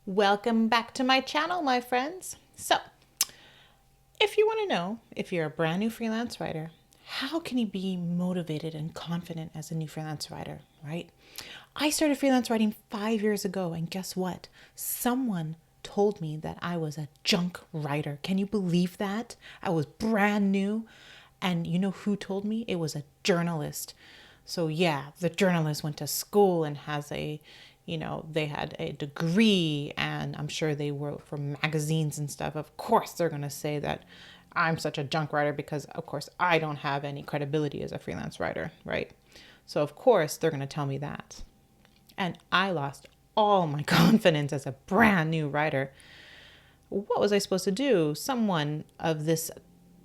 Welcome back to my channel, my friends. So, if you want to know if you're a brand new freelance writer, how can you be motivated and confident as a new freelance writer, right? I started freelance writing 5 years ago, and guess what? Someone told me that I was a junk writer. Can you believe that? I was brand new, and you know who told me? It was a journalist. So yeah, the journalist went to school and has they had a degree, and I'm sure they wrote for magazines and stuff. Of course, they're going to say that I'm such a junk writer because, of course, I don't have any credibility as a freelance writer, right? So, of course, they're going to tell me that. And I lost all my confidence as a brand new writer. What was I supposed to do? Someone of this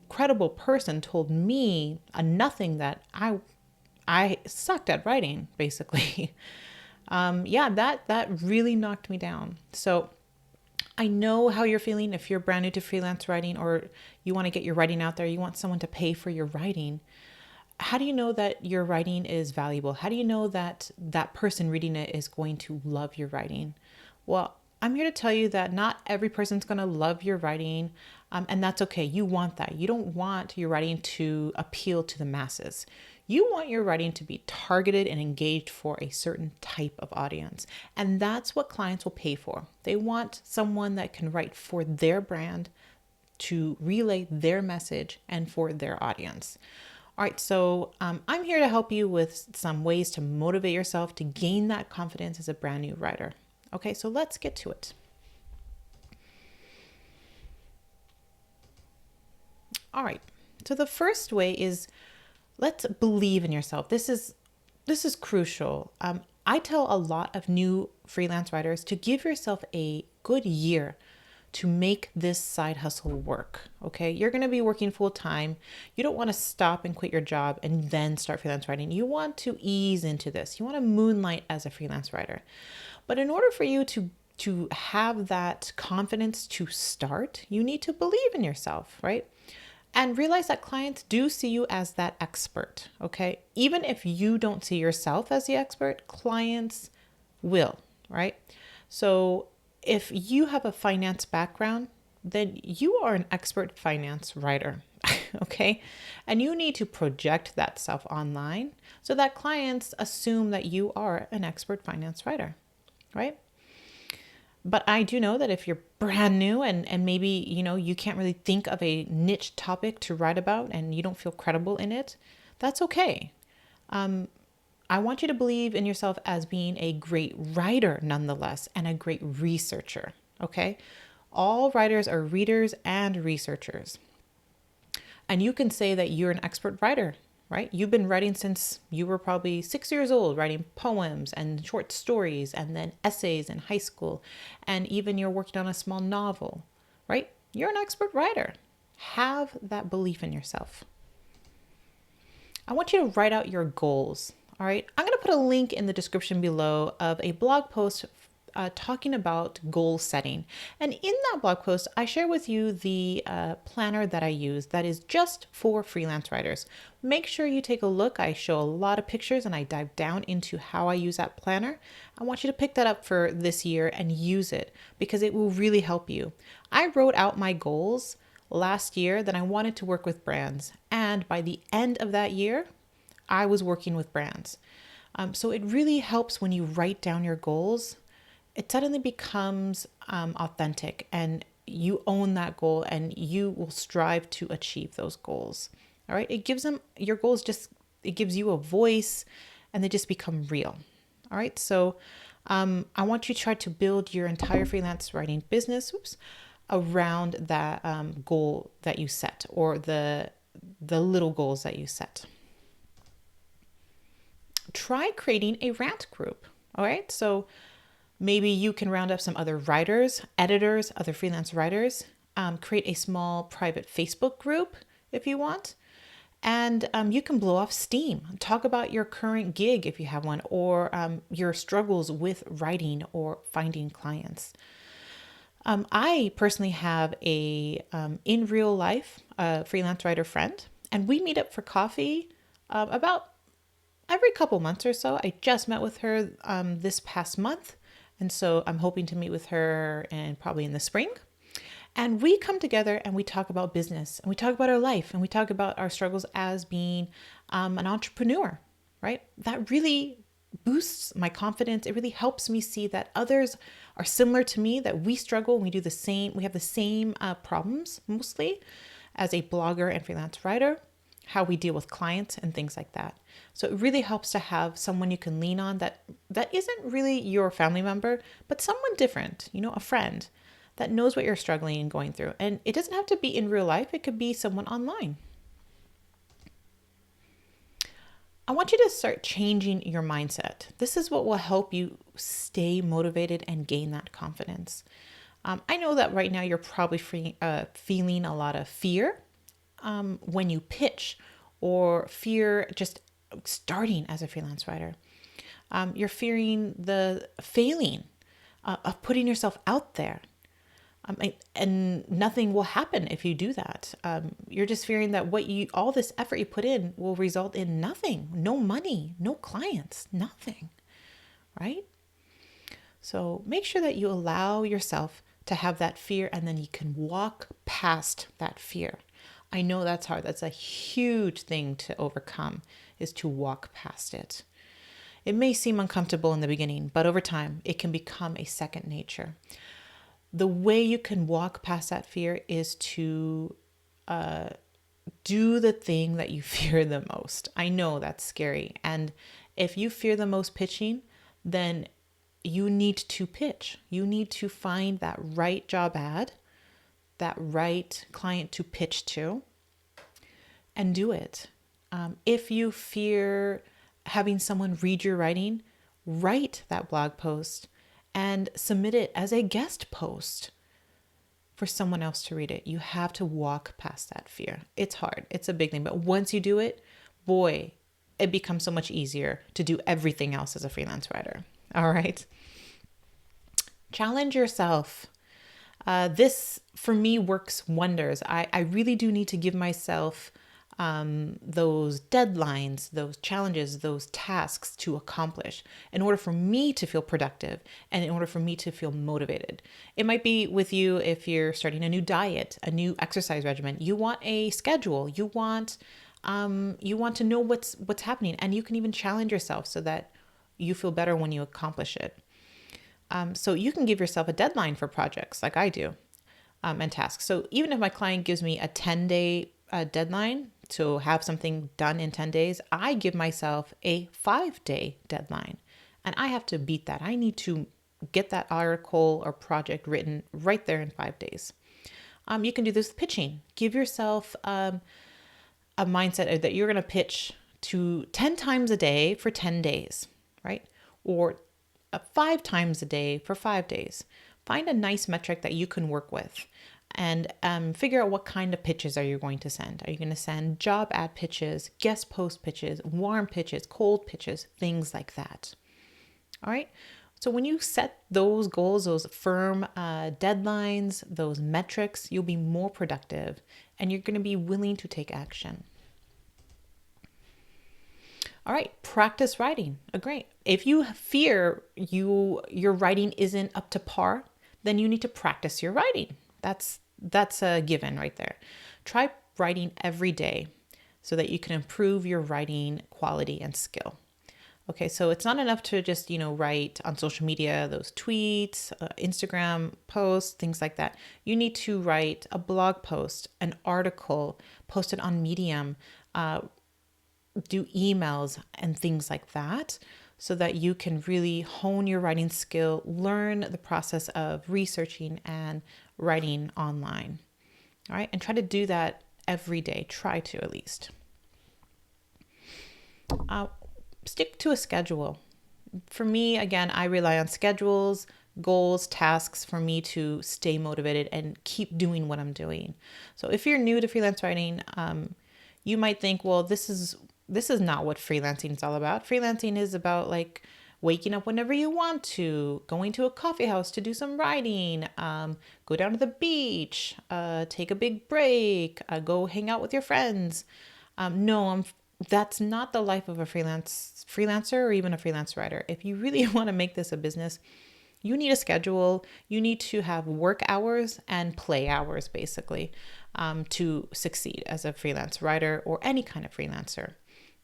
credible person told me a nothing that I sucked at writing, basically. That really knocked me down. So I know how you're feeling if you're brand new to freelance writing or you want to get your writing out there, you want someone to pay for your writing. How do you know that your writing is valuable? How do you know that that person reading it is going to love your writing? Well, I'm here to tell you that not every person's going to love your writing, and that's okay. You want that. You don't want your writing to appeal to the masses. You want your writing to be targeted and engaged for a certain type of audience. And that's what clients will pay for. They want someone that can write for their brand, to relay their message, and for their audience. All right, so I'm here to help you with some ways to motivate yourself to gain that confidence as a brand new writer. Okay, so let's get to it. All right, so the first way is let's believe in yourself. This is crucial. I tell a lot of new freelance writers to give yourself a good year to make this side hustle work. Okay, you're going to be working full time. You don't want to stop and quit your job and then start freelance writing. You want to ease into this. You want to moonlight as a freelance writer. But in order for you to have that confidence to start, you need to believe in yourself, right? And realize that clients do see you as that expert, okay? Even if you don't see yourself as the expert, clients will, right? So if you have a finance background, then you are an expert finance writer, okay? And you need to project that self online so that clients assume that you are an expert finance writer, right? But I do know that if you're brand new and maybe, you can't really think of a niche topic to write about and you don't feel credible in it, that's okay. I want you to believe in yourself as being a great writer nonetheless and a great researcher, okay? All writers are readers and researchers. And you can say that you're an expert writer, right? You've been writing since you were probably 6 years old, writing poems and short stories and then essays in high school. And even you're working on a small novel, right? You're an expert writer. Have that belief in yourself. I want you to write out your goals. All right. I'm going to put a link in the description below of a blog post talking about goal setting. And in that blog post, I share with you the planner that I use that is just for freelance writers. Make sure you take a look. I show a lot of pictures and I dive down into how I use that planner. I want you to pick that up for this year and use it because it will really help you. I wrote out my goals last year that I wanted to work with brands. And by the end of that year, I was working with brands. So it really helps when you write down your goals. It suddenly becomes authentic and you own that goal and you will strive to achieve those goals. All right. It gives them your goals, it gives you a voice and they just become real. All right. So I want you to try to build your entire freelance writing business around that goal that you set or the little goals that you set. Try creating a rant group. All right. So maybe you can round up some other writers, editors, other freelance writers, create a small private Facebook group if you want. And you can blow off steam. Talk about your current gig if you have one, or your struggles with writing or finding clients. I personally have a in real life freelance writer friend, and we meet up for coffee about every couple months or so. I just met with her this past month, And so I'm hoping to meet with her and probably in the spring. And we come together and we talk about business and we talk about our life and we talk about our struggles as being an entrepreneur, right? That really boosts my confidence. It really helps me see that others are similar to me, that we struggle and we do the same. We have the same problems mostly as a blogger and freelance writer, how we deal with clients and things like that. So it really helps to have someone you can lean on that isn't really your family member, but someone different, a friend that knows what you're struggling and going through. And it doesn't have to be in real life. It could be someone online. I want you to start changing your mindset. This is what will help you stay motivated and gain that confidence. I know that right now you're probably feeling a lot of fear when you pitch, or fear just starting as a freelance writer. You're fearing the failing of putting yourself out there. And nothing will happen if you do that. You're just fearing that all this effort you put in will result in nothing, no money, no clients, nothing, right? So make sure that you allow yourself to have that fear, and then you can walk past that fear. I know that's hard. That's a huge thing to overcome, is to walk past it. It may seem uncomfortable in the beginning, but over time it can become a second nature. The way you can walk past that fear is to do the thing that you fear the most. I know that's scary. And if you fear the most pitching, then you need to pitch. You need to find that right job ad, that right client to pitch to, and do it. If you fear having someone read your writing, write that blog post and submit it as a guest post for someone else to read it. You have to walk past that fear. It's hard. It's a big thing. But once you do it, boy, it becomes so much easier to do everything else as a freelance writer. All right. Challenge yourself. This, for me, works wonders. I really do need to give myself those deadlines, those challenges, those tasks to accomplish in order for me to feel productive and in order for me to feel motivated. It might be with you if you're starting a new diet, a new exercise regimen. You want a schedule. You want to know what's happening, and you can even challenge yourself so that you feel better when you accomplish it. So you can give yourself a deadline for projects like I do, and tasks. So even if my client gives me a 10-day deadline to have something done in 10 days, I give myself a 5-day deadline, and I have to beat that. I need to get that article or project written right there in 5 days. You can do this with pitching. Give yourself a mindset that you're going to pitch to 10 times a day for 10 days, right? Or 5 times a day for 5 days. Find a nice metric that you can work with, and figure out what kind of pitches are you going to send. Are you going to send job ad pitches, guest post pitches, warm pitches, cold pitches, things like that? All right. So when you set those goals, those firm deadlines, those metrics, you'll be more productive and you're going to be willing to take action. All right, practice writing. Great. If you fear your writing isn't up to par, then you need to practice your writing. That's a given right there. Try writing every day so that you can improve your writing quality and skill. Okay, so it's not enough to just, write on social media, those tweets, Instagram posts, things like that. You need to write a blog post, an article, post it on Medium, do emails and things like that, so that you can really hone your writing skill, learn the process of researching and writing online. All right, and try to do that every day. Try to, at least. Stick to a schedule. For me, again, I rely on schedules, goals, tasks for me to stay motivated and keep doing what I'm doing. So if you're new to freelance writing, you might think, well, this is not what freelancing is all about. Freelancing is about like waking up whenever you want to, going to a coffee house to do some writing, go down to the beach, take a big break, go hang out with your friends. That's not the life of a freelancer or even a freelance writer. If you really want to make this a business, You need a schedule. You need to have work hours and play hours, basically, to succeed as a freelance writer or any kind of freelancer.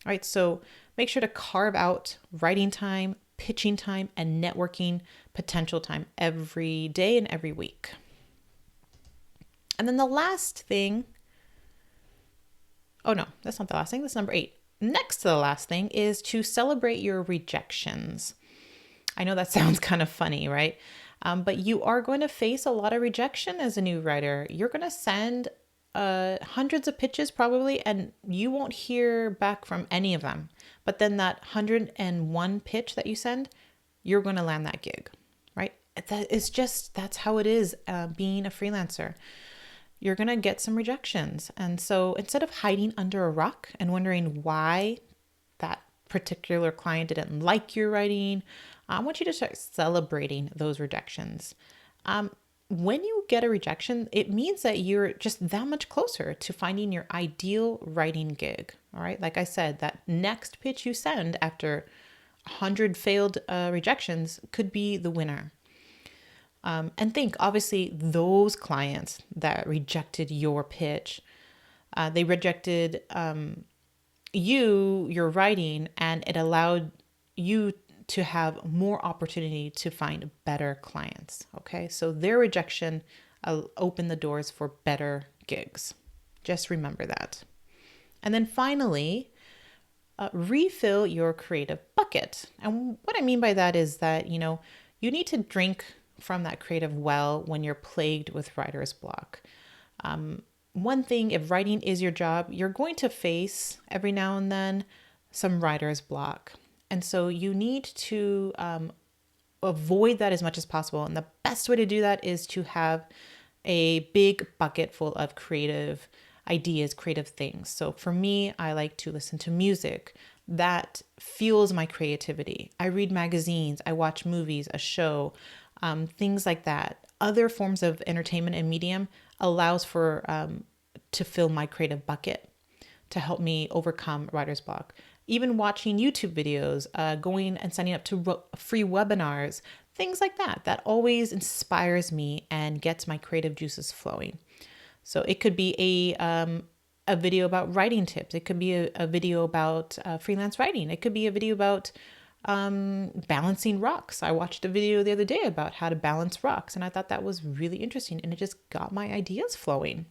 All right, so make sure to carve out writing time, pitching time, and networking potential time every day and every week. And then the last thing, oh no, that's not the last thing, that's number 8. Next to the last thing is to celebrate your rejections. I know that sounds kind of funny, right? But you are going to face a lot of rejection as a new writer. You're going to send hundreds of pitches probably, and you won't hear back from any of them. But then that 101 pitch that you send, you're going to land that gig, right? That's how it is being a freelancer. You're going to get some rejections. And so instead of hiding under a rock and wondering why that particular client didn't like your writing, I want you to start celebrating those rejections. When you get a rejection, it means that you're just that much closer to finding your ideal writing gig. All right. Like I said, that next pitch you send after 100 failed rejections could be the winner. And think, obviously, those clients that rejected your pitch, they rejected your writing, and it allowed you to have more opportunity to find better clients. Okay, so their rejection opened the doors for better gigs. Just remember that. And then finally, refill your creative bucket. And what I mean by that is that, you need to drink from that creative well when you're plagued with writer's block. One thing, if writing is your job, you're going to face every now and then some writer's block. And so you need to avoid that as much as possible. And the best way to do that is to have a big bucket full of creative ideas, creative things. So for me, I like to listen to music that fuels my creativity. I read magazines, I watch movies, a show, things like that. Other forms of entertainment and medium allows for to fill my creative bucket, to help me overcome writer's block. Even watching YouTube videos, going and signing up to free webinars, things like that. That always inspires me and gets my creative juices flowing. So it could be a video about writing tips. It could be a video about freelance writing. It could be a video about balancing rocks. I watched a video the other day about how to balance rocks, and I thought that was really interesting, and it just got my ideas flowing.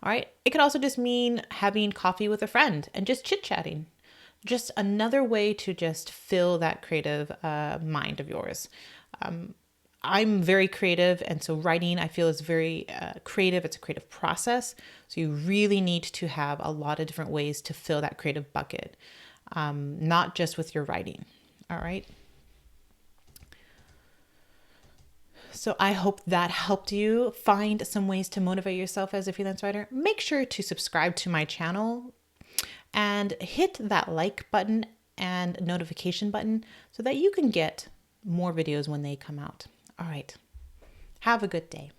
All right. It could also just mean having coffee with a friend and just chit-chatting. Just another way to just fill that creative mind of yours. I'm very creative, and so writing, I feel, is very creative. It's a creative process. So you really need to have a lot of different ways to fill that creative bucket, not just with your writing. All right. So I hope that helped you find some ways to motivate yourself as a freelance writer. Make sure to subscribe to my channel and hit that like button and notification button so that you can get more videos when they come out. All right. Have a good day.